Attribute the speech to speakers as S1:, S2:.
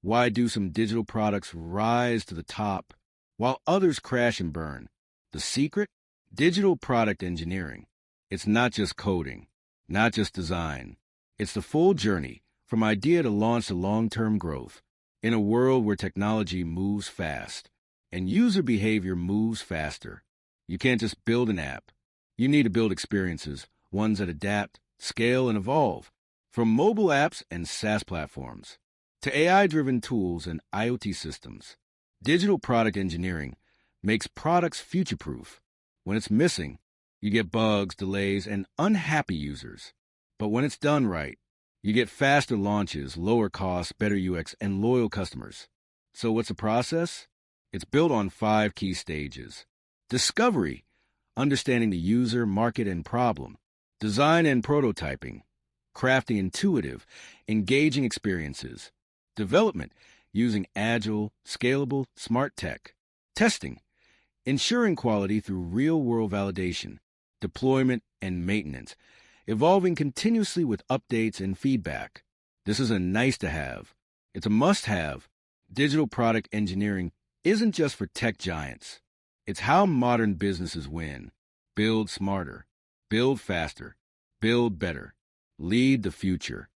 S1: Why do some digital products rise to the top while others crash and burn? The secret? Digital product engineering. It's not just coding, not just design. It's the full journey from idea to launch to long-term growth in a world where technology moves fast and user behavior moves faster. You can't just build an app. You need to build experiences, ones that adapt, scale, and evolve, from mobile apps and SaaS platforms to AI-driven tools and IoT systems. Digital product engineering makes products future-proof. When it's missing, you get bugs, delays, and unhappy users. But when it's done right, you get faster launches, lower costs, better UX, and loyal customers. So what's the process? It's built on 5 key stages. Discovery, understanding the user, market, and problem. Design and prototyping, crafting intuitive, engaging experiences. Development, using agile, scalable, smart tech. Testing, ensuring quality through real-world validation. Deployment and maintenance, evolving continuously with updates and feedback. This is a nice-to-have. It's a must-have. Digital product engineering isn't just for tech giants. It's how modern businesses win. Build smarter. Build faster. Build better. Lead the future.